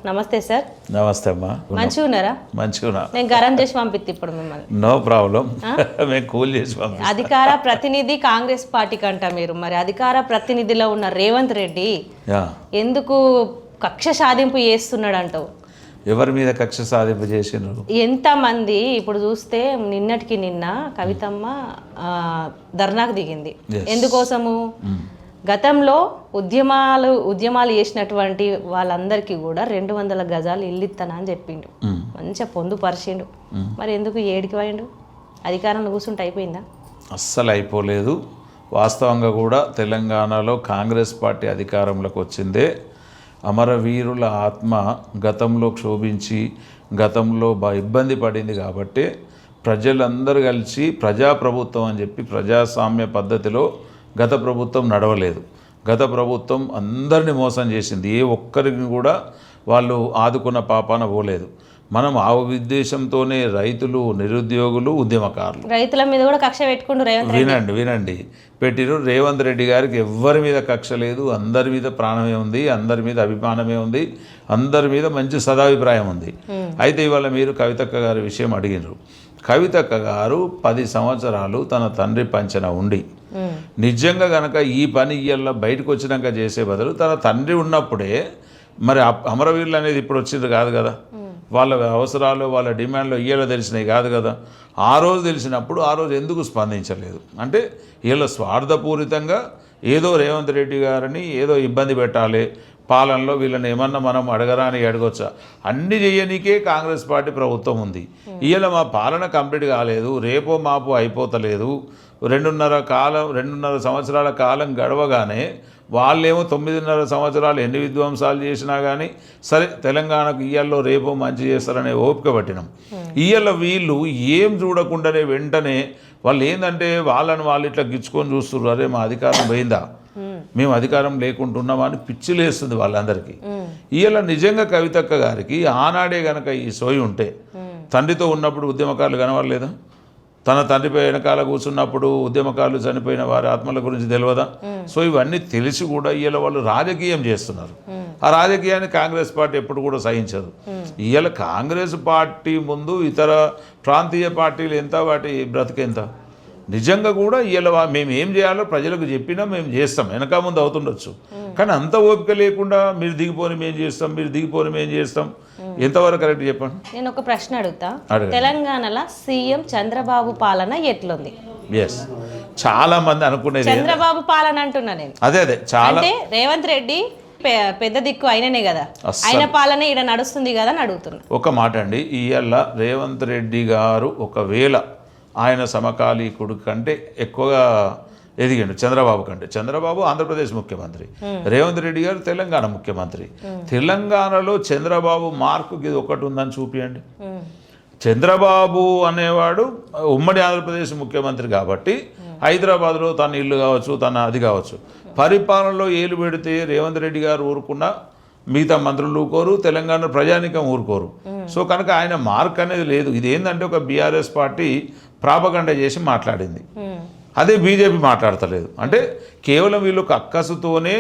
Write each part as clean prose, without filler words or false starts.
నమస్తే సార్. నమస్తే అమ్మా. మంచిగా ఉన్నారా? మంచిగా ఉన్నా. నేను గరం చేసి పంపిస్తే ఇప్పుడు మిమ్మల్ని. నో ప్రాబ్లం, మేము కూల్ చేసి పంపిస్తాం. అధికార ప్రతినిధి కాంగ్రెస్ పార్టీకి అంట మీరు. మరి అధికార ప్రతినిధిలో ఉన్న రేవంత్ రెడ్డి ఎందుకు కక్ష సాధింపు చేస్తున్నాడు అంటావు? ఎవరి మీద కక్ష సాధింపు చేసినారు? ఎంతమంది ఇప్పుడు చూస్తే నిన్నటికి నిన్న కవితమ్మ ధర్నాకు దిగింది. ఎందుకోసము? గతంలో ఉద్యమాలు చేసినటువంటి వాళ్ళందరికీ కూడా 200 గజాలు ఇల్లు ఇస్తానా అని చెప్పిండు. మంచిగా పొందుపరిచిండు. మరి ఎందుకు ఏడికి పోయిండు? అధికారంలో కూర్చుంటే అయిపోయిందా? అస్సలు అయిపోలేదు. వాస్తవంగా కూడా తెలంగాణలో కాంగ్రెస్ పార్టీ అధికారంలోకి వచ్చిందే అమరవీరుల ఆత్మ గతంలో క్షోభించి గతంలో ఇబ్బంది పడింది కాబట్టి ప్రజలందరూ కలిసి ప్రజాప్రభుత్వం అని చెప్పి ప్రజాస్వామ్య పద్ధతిలో గత ప్రభుత్వం నడవలేదు. గత ప్రభుత్వం అందరినీ మోసం చేసింది. ఏ ఒక్కరికి కూడా వాళ్ళు ఆదుకున్న పాపాన పోలేదు. మనం ఆ ఉద్దేశంతోనే రైతులు, నిరుద్యోగులు, ఉద్యమకారులు రైతుల మీద కూడా కక్ష పెట్టుకుంటూ వినండి పెట్టిరు. రేవంత్ రెడ్డి గారికి ఎవ్వరి మీద కక్ష లేదు. అందరి మీద ప్రాణమే ఉంది, అందరి మీద అభిమానమే ఉంది, అందరి మీద మంచి సదాభిప్రాయం ఉంది. అయితే ఇవాళ మీరు కవితక్క గారి విషయం అడిగినారు. కవితక్క గారు 10 సంవత్సరాలు తన తండ్రి పంచన ఉండి నిజంగా కనుక ఈ పని ఇయ్యాల బయటకు వచ్చినాక చేసే బదులు తన తండ్రి ఉన్నప్పుడే, మరి అమరవీరులు అనేది ఇప్పుడు వచ్చింది కాదు కదా, వాళ్ళ అవసరాలు వాళ్ళ డిమాండ్లు ఇయ్యాల తెలిసినవి కాదు కదా. ఆ రోజు తెలిసినప్పుడు ఆ రోజు ఎందుకు స్పందించలేదు? అంటే వీళ్ళ స్వార్థపూరితంగా ఏదో రేవంత్ రెడ్డి గారిని ఏదో ఇబ్బంది పెట్టాలి, పాలనలో వీళ్ళని ఏమన్నా మనం అడగరాని అడగొచ్చా? అన్ని చేయనీకే కాంగ్రెస్ పార్టీ ప్రభుత్వం ఉంది. ఇవాళ మా పాలన కంప్లీట్ కాలేదు, రేపో మాపో అయిపోతలేదు. 2.5 సంవత్సరాల కాలం గడవగానే వాళ్ళేమో 9.5 సంవత్సరాలు ఎన్ని విధ్వంసాలు చేసినా కానీ సరే తెలంగాణకు ఇయ్యాల్లో రేపో మంచి చేస్తారనే ఓపిక పట్టినాం. ఇయ్యాల వీళ్ళు ఏం చూడకుండానే వెంటనే వాళ్ళు ఏంటంటే వాళ్ళు ఇట్లా గిచ్చుకొని చూస్తున్నారు. అరే మా అధికారం పోయిందా, మేము అధికారం లేకుంటున్నామా అని పిచ్చిలేస్తుంది వాళ్ళందరికీ. ఇవాళ నిజంగా కవితక్క గారికి ఆనాడే గనక ఈ సోయి ఉంటే, తండ్రితో ఉన్నప్పుడు ఉద్యమకారులు కనవలేదా? తన తండ్రి వెనకాల కూర్చున్నప్పుడు ఉద్యమకారులు చనిపోయిన వారి ఆత్మల గురించి తెలియదా? సో ఇవన్నీ తెలిసి కూడా ఇవాళ వాళ్ళు రాజకీయం చేస్తున్నారు. ఆ రాజకీయాన్ని కాంగ్రెస్ పార్టీ ఎప్పుడు కూడా సహించదు. ఇవాళ కాంగ్రెస్ పార్టీ ముందు ఇతర ప్రాంతీయ పార్టీలు ఎంత, వాటి బ్రతికెంత. నిజంగా కూడా ఇవాళ మేము ఏం చేయాలో ప్రజలకు చెప్పినా మేము చేస్తాం, వెనక ముందు అవుతుండొచ్చు. కానీ అంత ఓపిక లేకుండా మీరు దిగిపోని మేము చేస్తాం, మీరు దిగిపోని మేము చేస్తాం, ఎంతవరకు కరెక్ట్ చెప్పండి? నేను ఒక ప్రశ్న అడుగుతా. తెలంగాణలో సీఎం చంద్రబాబు పాలన ఎట్లుంది? ఎస్, చాలా మంది అనుకునేది చంద్రబాబు పాలన అంటున్నా నేను. అదే చాలా రేవంత్ రెడ్డి పెద్ద దిక్కు అయిననే కదా, ఆయన పాలన ఇక్కడ నడుస్తుంది కదా అని అడుగుతున్నా. ఒక మాట అండి, ఇవాళ రేవంత్ రెడ్డి గారు ఒకవేళ ఆయన సమకాలీకుడు కంటే ఎక్కువగా ఎదిగాడు చంద్రబాబు కంటే. చంద్రబాబు ఆంధ్రప్రదేశ్ ముఖ్యమంత్రి, రేవంత్ రెడ్డి గారు తెలంగాణ ముఖ్యమంత్రి. తెలంగాణలో చంద్రబాబు మార్కు ఇది ఒకటి ఉందని చూపియండి. చంద్రబాబు అనేవాడు ఉమ్మడి ఆంధ్రప్రదేశ్ ముఖ్యమంత్రి కాబట్టి హైదరాబాద్లో తన ఇల్లు కావచ్చు, తన అది కావచ్చు, పరిపాలనలో ఏలు పెడితే రేవంత్ రెడ్డి గారు ఊరుకున్నా మిగతా మంత్రులు ఊరుకోరు, తెలంగాణ ప్రజానికం ఊరుకోరు. సో కనుక ఆయన మార్క్ అనేది లేదు. ఇది ఏంటంటే ఒక బీఆర్ఎస్ పార్టీ ప్రాపగండ చేసి మాట్లాడింది, అదే బీజేపీ మాట్లాడతలేదు. అంటే కేవలం వీళ్ళకి అక్కసుతోనే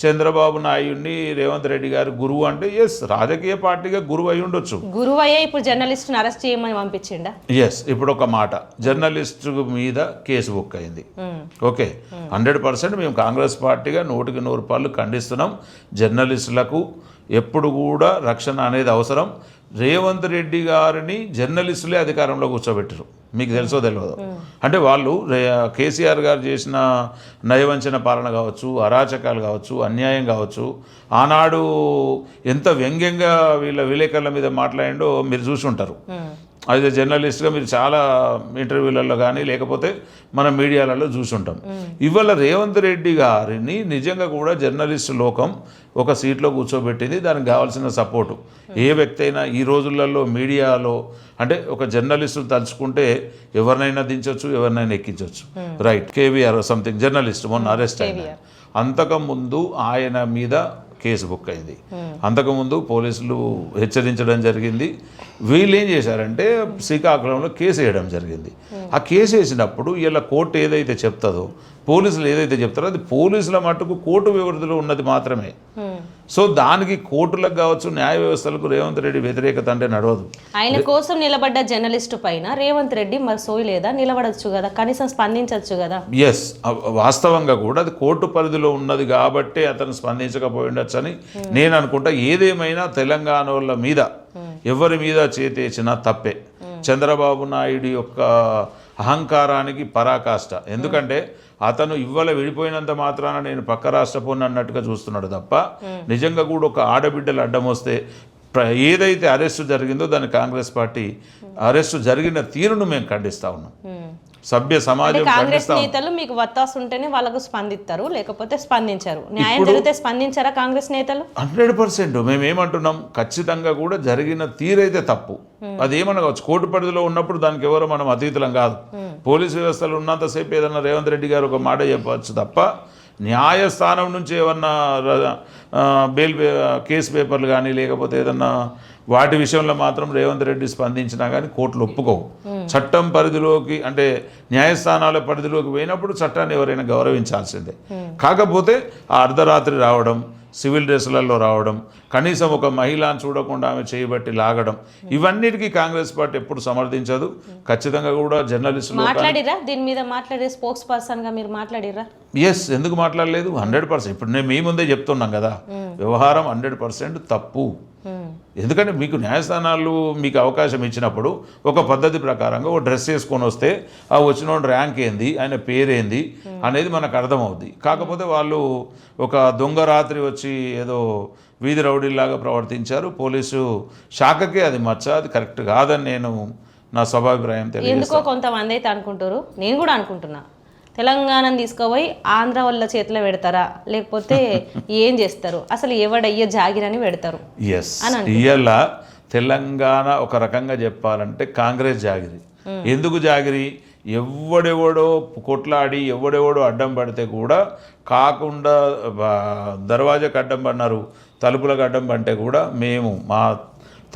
చంద్రబాబు నాయుడిని రేవంత్ రెడ్డి గారు గురువు అంటే, ఎస్ రాజకీయ పార్టీగా గురువు అయి ఉండొచ్చు. గురువు అయ్యే ఇప్పుడు జర్నలిస్టుని అరెస్ట్ చేయమని పంపించిండా? ఎస్, ఇప్పుడు ఒక మాట, జర్నలిస్టు మీద కేసు బుక్ అయింది. ఓకే, 100% మేము కాంగ్రెస్ పార్టీగా 100% ఖండిస్తున్నాం. జర్నలిస్టులకు ఎప్పుడు కూడా రక్షణ అనేది అవసరం. రేవంత్ రెడ్డి గారిని జర్నలిస్టులే అధికారంలో కూర్చోబెట్టరు, మీకు తెలుసో తెలియదు. అంటే వాళ్ళు కేసీఆర్ గారు చేసిన నయవంచన పాలన కావచ్చు, అరాచకాలు కావచ్చు, అన్యాయం కావచ్చు, ఆనాడు ఎంత వ్యంగ్యంగా వీళ్ళ విలేకరుల మీద మాట్లాడిండో మీరు చూసి ఉంటారు. అది జర్నలిస్ట్గా మీరు చాలా ఇంటర్వ్యూలలో కానీ లేకపోతే మన మీడియాలలో చూసుంటాం. ఇవాళ రేవంత్ రెడ్డి గారిని నిజంగా కూడా జర్నలిస్టు లోకం ఒక సీట్లో కూర్చోబెట్టింది. దానికి కావాల్సిన సపోర్టు ఏ వ్యక్తి అయినా ఈ రోజులలో మీడియాలో అంటే ఒక జర్నలిస్టు తలుచుకుంటే ఎవరినైనా దించవచ్చు, ఎవరినైనా ఎక్కించవచ్చు. రైట్, కేవీఆర్ సంథింగ్ జర్నలిస్ట్ మొన్న అరెస్ట్ అయింది. అంతకుముందు ఆయన మీద కేసు బుక్ అయింది. అంతకుముందు పోలీసులు హెచ్చరించడం జరిగింది. వీళ్ళు ఏం చేశారంటే శ్రీకాకుళంలో కేసు వేయడం జరిగింది. ఆ కేసు వేసినప్పుడు ఇలా కోర్టు ఏదైతే చెప్తుందో, పోలీసులు ఏదైతే చెప్తారో అది పోలీసుల మట్టుకు కోర్టు వ్యవధిలో ఉన్నది మాత్రమే. సో దానికి కోర్టులకు కావచ్చు న్యాయ వ్యవస్థలకు రేవంత్ రెడ్డి వ్యతిరేకత అంటే నడవదు. ఆయన కోసం నిలబడ్డ జర్నలిస్టు పైన రేవంత్ రెడ్డి మరి సోయి లేదా, నిలబడచ్చు కదా, కనీసం స్పందించవచ్చు కదా. ఎస్, వాస్తవంగా కూడా అది కోర్టు పరిధిలో ఉన్నది కాబట్టి అతను స్పందించకపోయి ఉండొచ్చు అని నేను అనుకుంటా. ఏదేమైనా తెలంగాణ వాళ్ళ మీద ఎవరి మీద చేతేసినా తప్పే. చంద్రబాబు నాయుడు యొక్క అహంకారానికి పరాకాష్ట. ఎందుకంటే అతను ఇవాళ విడిపోయినంత మాత్రాన నేను పక్క రాష్ట్రపోను అన్నట్టుగా చూస్తున్నాడు తప్ప నిజంగా కూడా ఒక ఆడబిడ్డలు అడ్డం వస్తే ఏదైతే అరెస్టు జరిగిందో దాన్ని కాంగ్రెస్ పార్టీ అరెస్టు జరిగిన తీరును మేము ఖండిస్తా ఉన్నాం. సభ్య సమాజం కాంగ్రెస్ నేతలు మీకు వత్తాసు ఉంటేనే వాళ్ళకు స్పందిస్తారు, లేకపోతే స్పందించారు. న్యాయం జరిగితే స్పందించారా కాంగ్రెస్ నేతలు? 100%. మేమేమంటున్నాం, ఖచ్చితంగా కూడా జరిగిన తీరైతే తప్పు. అదేమనవచ్చు, కోర్టు పరిధిలో ఉన్నప్పుడు దానికి ఎవరో మనం అతీతులం కాదు. పోలీసు వ్యవస్థలు ఉన్నంతసేపు ఏదన్నా రేవంత్ రెడ్డి గారు ఒక మాట చెప్పవచ్చు తప్ప న్యాయస్థానం నుంచి ఏమన్నా బెయిల్ కేసు పేపర్లు కానీ లేకపోతే ఏదన్నా వాటి విషయంలో మాత్రం రేవంత్ రెడ్డి స్పందించినా కానీ కోర్టులు ఒప్పుకోవు. చట్టం పరిధిలోకి అంటే న్యాయస్థానాల పరిధిలోకి పోయినప్పుడు చట్టాన్ని ఎవరైనా గౌరవించాల్సిందే. కాకపోతే ఆ అర్ధరాత్రి రావడం, సివిల్ డ్రెస్సులలో రావడం, కనీసం ఒక మహిళను చూడకుండా ఆమె చేయబట్టి లాగడం, ఇవన్నిటికీ కాంగ్రెస్ పార్టీ ఎప్పుడు సమర్థించదు. ఖచ్చితంగా కూడా జర్నలిస్టులు మాట్లాడిరా దీని మీద, మాట్లాడే స్పోక్స్ పర్సన్గా మీరు మాట్లాడిరా? ఎస్, ఎందుకు మాట్లాడలేదు? 100%. ఇప్పుడు నేను మీ ముందే చెప్తున్నాం కదా, వ్యవహారం 100% తప్పు. ఎందుకంటే మీకు న్యాయస్థానాలు మీకు అవకాశం ఇచ్చినప్పుడు ఒక పద్ధతి ప్రకారంగా ఒక డ్రెస్ వేసుకొని వస్తే ఆ వచ్చిన ర్యాంక్ ఏంది, ఆయన పేరేంది అనేది మనకు అర్థమవుద్ది. కాకపోతే వాళ్ళు ఒక దొంగ రాత్రి వచ్చి ఏదో వీధి రౌడీలాగా ప్రవర్తించారు. పోలీసు శాఖకే అది మచ్చ, అది కరెక్ట్ కాదని నేను నా స్వాభిప్రాయం తెలియదు. ఎందుకో కొంతమంది అయితే అనుకుంటారు, నేను కూడా అనుకుంటున్నా, తెలంగాణను తీసుకుపోయి ఆంధ్ర వాళ్ళ చేతిలో పెడతారా, లేకపోతే ఏం చేస్తారు, అసలు ఎవడయ్యే జాగిరని పెడతారు. ఎస్, ఇవాళ తెలంగాణ ఒక రకంగా చెప్పాలంటే కాంగ్రెస్ జాగిరి. ఎందుకు జాగిరి? ఎవడెవడో కొట్లాడి ఎవడెవడో అడ్డం పడితే కూడా కాకుండా దర్వాజాకు అడ్డం పడినారు, తలుపులకు అడ్డం పడితే కూడా మేము మా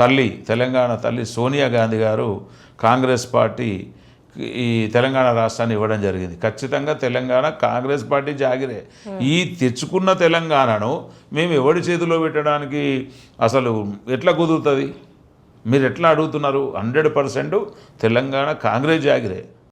తల్లి తెలంగాణ తల్లి సోనియా గాంధీ గారు కాంగ్రెస్ పార్టీ ఈ తెలంగాణ రాష్ట్రాన్ని ఇవ్వడం జరిగింది. ఖచ్చితంగా తెలంగాణ కాంగ్రెస్ పార్టీ జాగిరే. ఈ తెచ్చుకున్న తెలంగాణను మేము ఎవడి చేతిలో పెట్టడానికి అసలు ఎట్లా కుదురుతుంది? మీరు ఎట్లా అడుగుతున్నారు? 100% తెలంగాణ కాంగ్రెస్ జాగిరే.